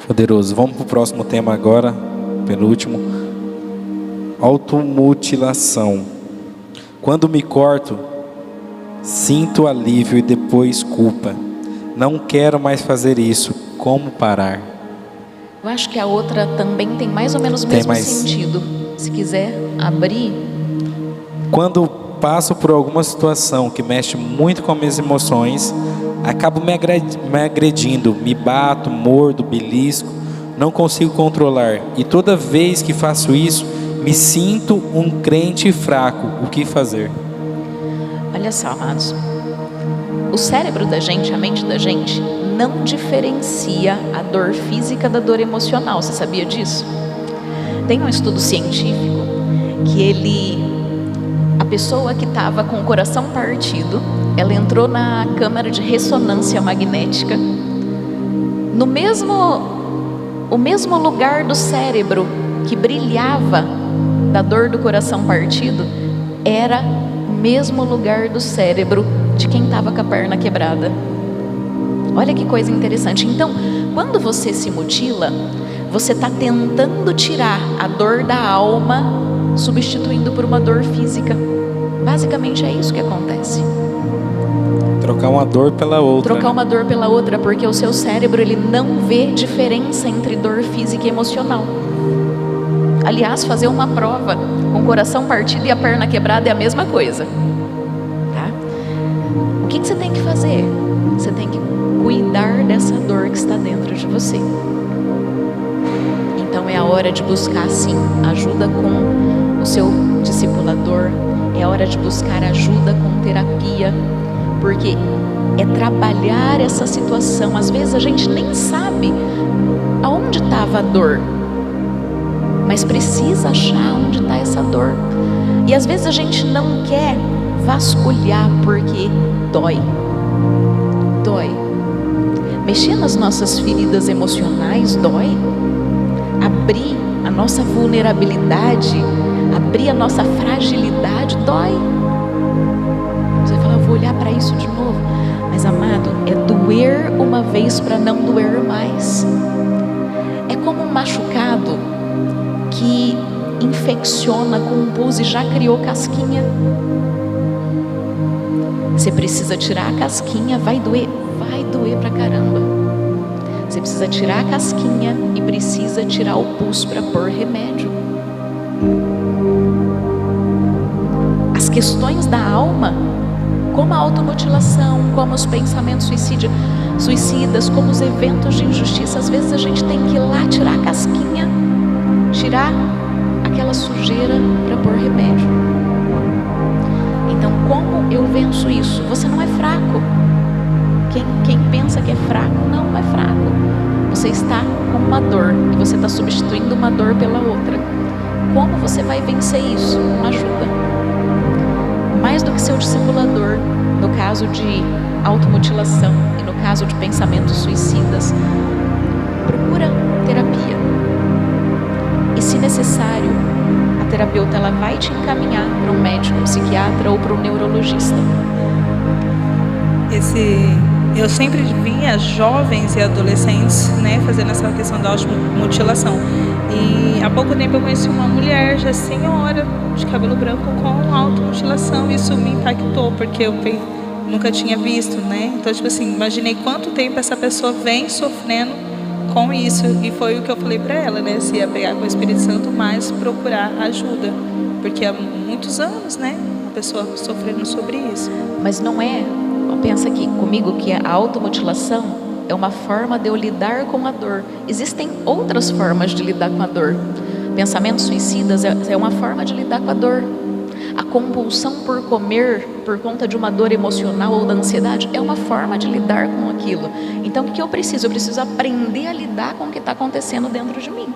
Poderoso. Vamos para o próximo tema agora, penúltimo. Automutilação. Quando me corto, sinto alívio e depois culpa. Não quero mais fazer isso. Como parar? Eu acho que a outra também tem mais ou menos o mesmo sentido. Se quiser abrir. Quando passo por alguma situação que mexe muito com as minhas emoções, acabo me agredindo, me bato, mordo, belisco, não consigo controlar. E toda vez que faço isso, me sinto um crente fraco. O que fazer? Olha só, amados. O cérebro da gente, a mente da gente, não diferencia a dor física da dor emocional. Você sabia disso? Tem um estudo científico que a pessoa que estava com o coração partido, ela entrou na câmara de ressonância magnética, o mesmo lugar do cérebro que brilhava da dor do coração partido, era o mesmo lugar do cérebro de quem estava com a perna quebrada. Olha que coisa interessante. Então, quando você se mutila, você está tentando tirar a dor da alma, substituindo por uma dor física. Basicamente é isso que acontece. Trocar uma dor pela outra. Trocar uma dor pela outra, porque o seu cérebro ele não vê diferença entre dor física e emocional. Aliás, fazer uma prova com o coração partido e a perna quebrada é a mesma coisa. Tá? O que você tem que fazer? Você tem que cuidar dessa dor que está dentro de você. Então é a hora de buscar, sim, ajuda com o seu discipulador. É hora de buscar ajuda com terapia, porque é trabalhar essa situação. Às vezes a gente nem sabe aonde estava a dor, mas precisa achar onde está essa dor. E às vezes a gente não quer vasculhar porque dói. Dói. Mexer nas nossas feridas emocionais dói. Abrir a nossa vulnerabilidade, abrir a nossa fragilidade dói. Você fala, eu vou olhar para isso de novo. Mas, amado, é doer uma vez para não doer mais. É como um machucado que infecciona com um pus e já criou casquinha. Você precisa tirar a casquinha, vai doer pra caramba. Você precisa tirar a casquinha e precisa tirar o pus para pôr remédio. As questões da alma, como a automutilação, como os pensamentos suicidas, como os eventos de injustiça, às vezes a gente tem que ir lá tirar a casquinha, tirar aquela sujeira para pôr remédio. Então, como eu venço isso? Você não é fraco. Quem pensa que é fraco, não é fraco. Você está com uma dor e você está substituindo uma dor pela outra. Como você vai vencer isso? Com ajuda. Mais do que seu discipulador, no caso de automutilação e no caso de pensamentos suicidas, procura terapia. E se necessário, a terapeuta ela vai te encaminhar para um médico, um psiquiatra ou para um neurologista. Eu sempre via jovens e adolescentes, né, fazendo essa questão da automutilação. E há pouco tempo eu conheci uma mulher, já senhora, de cabelo branco, com automutilação. Isso me impactou, porque eu nunca tinha visto, né? Então, tipo assim, imaginei quanto tempo essa pessoa vem sofrendo com isso. E foi o que eu falei para ela, né? Se ia pegar com o Espírito Santo, mas procurar ajuda. Porque há muitos anos, né? A pessoa sofrendo sobre isso. Mas não é... Pensa aqui comigo que a automutilação é uma forma de eu lidar com a dor. Existem outras formas de lidar com a dor. Pensamentos suicidas é uma forma de lidar com a dor. A compulsão por comer por conta de uma dor emocional ou da ansiedade é uma forma de lidar com aquilo. Então o que eu preciso? Eu preciso aprender a lidar com o que está acontecendo dentro de mim.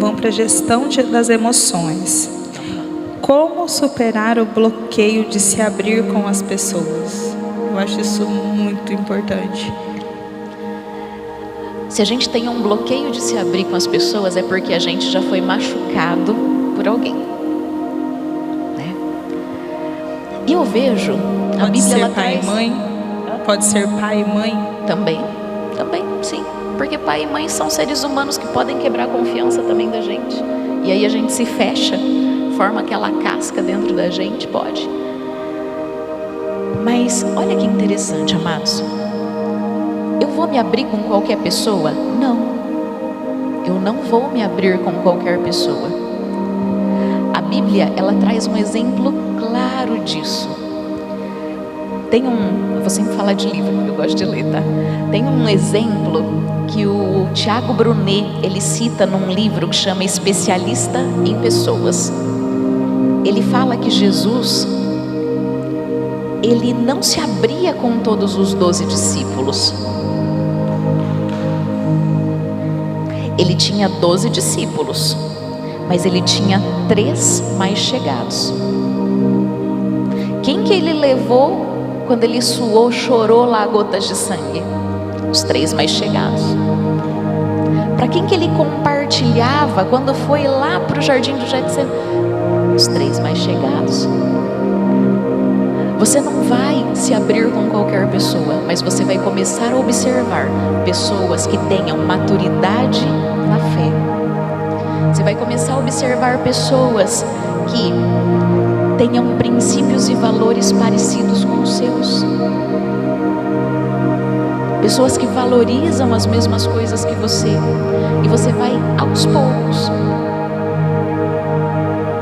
Vamos para a gestão das emoções. Como superar o bloqueio de se abrir com as pessoas? Eu acho isso muito importante. Se a gente tem um bloqueio de se abrir com as pessoas, é porque a gente já foi machucado por alguém, né? E eu vejo a Bíblia ser lá pai atrás. e mãe? Pode ser pai e mãe? Também, sim. Porque pai e mãe são seres humanos que podem quebrar a confiança também da gente. E aí a gente se fecha, forma aquela casca dentro da gente, pode. Mas olha que interessante, amados. Eu vou me abrir com qualquer pessoa? Não. Eu não vou me abrir com qualquer pessoa. A Bíblia, ela traz um exemplo claro disso. Eu vou sempre falar de livro, porque eu gosto de ler, tá? Tem um exemplo que o Tiago Brunet, ele cita num livro que chama Especialista em Pessoas. Ele fala que Jesus, ele não se abria com todos os 12 discípulos. Ele tinha 12 discípulos, mas ele tinha 3 mais chegados. Quem que ele levou quando ele suou, chorou lá gotas de sangue? Os 3 mais chegados. Para quem que ele compartilhava quando foi lá para o jardim do Getsemane? Os 3 mais chegados. Você não vai se abrir com qualquer pessoa, mas você vai começar a observar pessoas que tenham maturidade na fé. Você vai começar a observar pessoas que tenham princípios e valores parecidos com os seus. Pessoas que valorizam as mesmas coisas que você. E você vai aos poucos.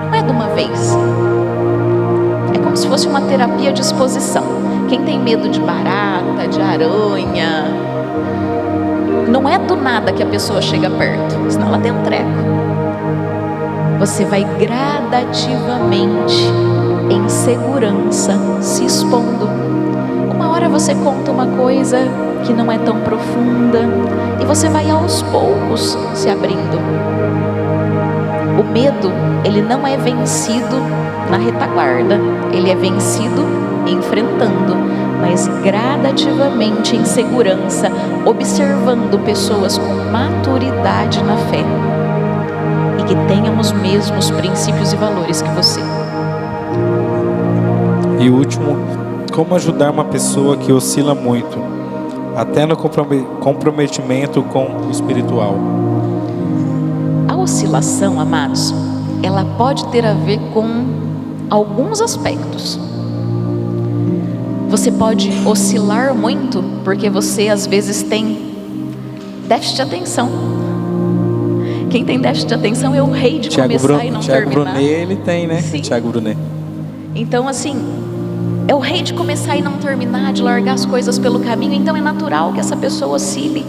Não é de uma vez. É como se fosse uma terapia de exposição. Quem tem medo de barata, de aranha, não é do nada que a pessoa chega perto, senão ela tem um treco. Você vai gradativamente, em segurança, se expondo. Uma hora você conta uma coisa que não é tão profunda e você vai aos poucos se abrindo. O medo, ele não é vencido na retaguarda, ele é vencido enfrentando, mas gradativamente em segurança, observando pessoas com maturidade na fé e que tenham os mesmos princípios e valores que você. E último, como ajudar uma pessoa que oscila muito, até no comprometimento com o espiritual? A oscilação, amados, ela pode ter a ver com alguns aspectos. Você pode oscilar muito, porque você às vezes tem déficit de atenção. Quem tem déficit de atenção é o rei de começar e não Tiago terminar. Brunet, ele tem, né? Sim. Tiago Brunet. Então assim, é o rei de começar e não terminar, de largar as coisas pelo caminho. Então é natural que essa pessoa oscile.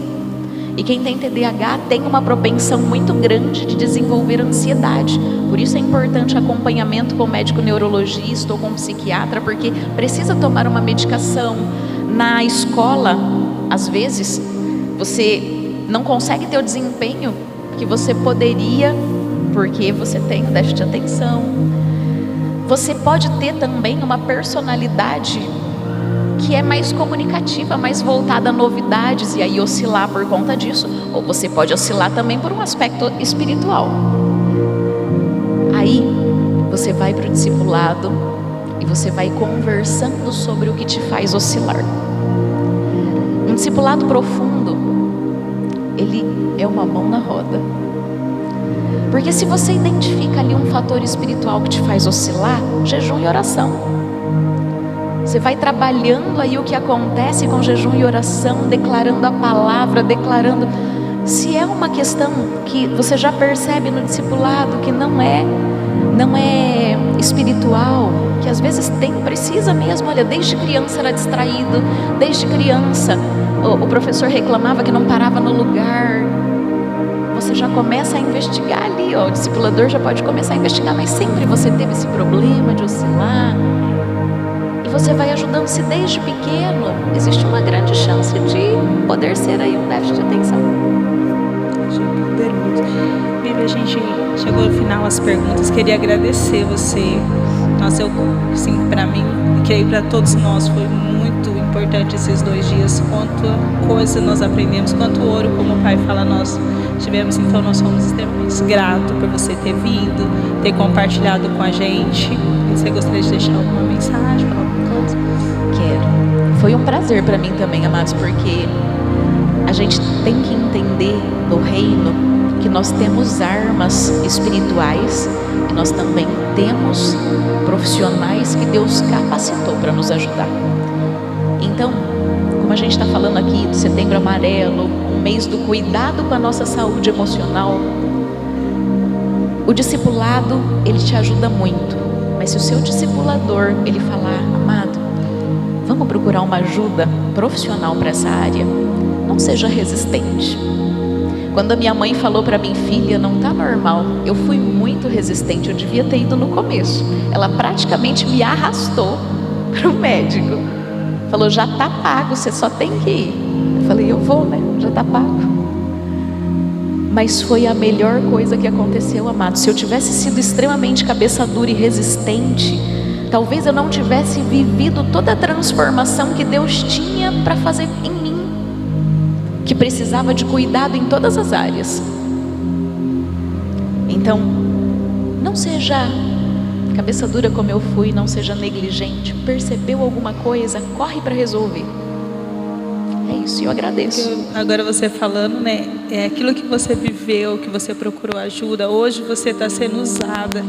E quem tem TDAH tem uma propensão muito grande de desenvolver ansiedade. Por isso é importante acompanhamento com médico neurologista ou com psiquiatra, porque precisa tomar uma medicação. Na escola, às vezes, você não consegue ter o desempenho que você poderia, porque você tem o déficit de atenção. Você pode ter também uma personalidade que é mais comunicativa, mais voltada a novidades, e aí oscilar por conta disso. Ou você pode oscilar também por um aspecto espiritual. Aí você vai para o discipulado e você vai conversando sobre o que te faz oscilar. Um discipulado profundo, ele é uma mão na roda. Porque se você identifica ali um fator espiritual que te faz oscilar, jejum e oração. Você vai trabalhando aí o que acontece com jejum e oração, declarando a palavra, declarando. Se é uma questão que você já percebe no discipulado que não é espiritual, que às vezes precisa mesmo, olha, desde criança era distraído, desde criança o professor reclamava que não parava no lugar. Você já começa a investigar ali, ó, o discipulador já pode começar a investigar, mas sempre você teve esse problema de oscilar. E você vai ajudando-se desde pequeno, existe uma grande chance de poder ser aí um déficit de atenção. Bíblia, a gente chegou no final das perguntas. Queria agradecer você. Nossa, assim, para mim, e creio para todos nós, foi muito importante esses 2 dias. Quanta coisa nós aprendemos, quanto ouro, como o Pai fala, nós tivemos. Então nós somos extremamente gratos por você ter vindo, ter compartilhado com a gente. Você gostaria de deixar alguma mensagem, falar alguma coisa? Quero. Foi um prazer para mim também, amados, porque a gente tem que entender no reino que nós temos armas espirituais e nós também temos profissionais que Deus capacitou para nos ajudar. Então, como a gente está falando aqui do Setembro Amarelo, um mês do cuidado com a nossa saúde emocional, o discipulado, ele te ajuda muito. Mas se o seu discipulador, ele falar, amado, vamos procurar uma ajuda profissional para essa área, não seja resistente. Quando a minha mãe falou para mim, filha, não está normal, eu fui muito resistente, eu devia ter ido no começo. Ela praticamente me arrastou para o médico. Falou, já está pago, você só tem que ir. Eu falei, eu vou, né? Já está pago. Mas foi a melhor coisa que aconteceu, amado. Se eu tivesse sido extremamente cabeça dura e resistente, talvez eu não tivesse vivido toda a transformação que Deus tinha para fazer em mim, que precisava de cuidado em todas as áreas. Então, não seja cabeça dura como eu fui, não seja negligente. Percebeu alguma coisa, corre para resolver. É isso, eu agradeço. Agora você falando, né? É aquilo que você viveu, que você procurou ajuda. Hoje você está sendo usada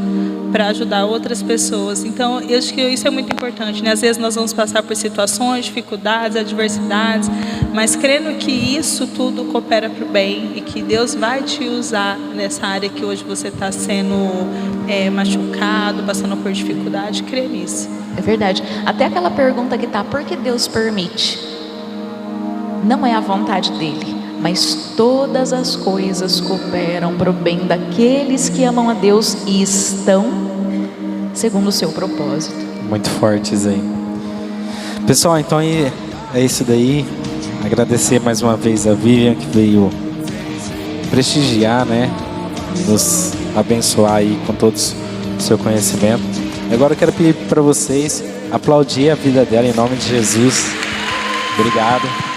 para ajudar outras pessoas. Então, eu acho que isso é muito importante, né? Às vezes nós vamos passar por situações, dificuldades, adversidades, mas crendo que isso tudo coopera para o bem e que Deus vai te usar nessa área que hoje você está sendo machucado, passando por dificuldade. Crê nisso. É verdade. Até aquela pergunta que tá, por que Deus permite? Não é a vontade dele, mas todas as coisas cooperam para o bem daqueles que amam a Deus e estão segundo o seu propósito. Muito fortes aí. Pessoal, então é isso daí. Agradecer mais uma vez a Vivian, que veio prestigiar, né? Nos abençoar aí com todos o seu conhecimento. Agora eu quero pedir para vocês aplaudir a vida dela em nome de Jesus. Obrigado.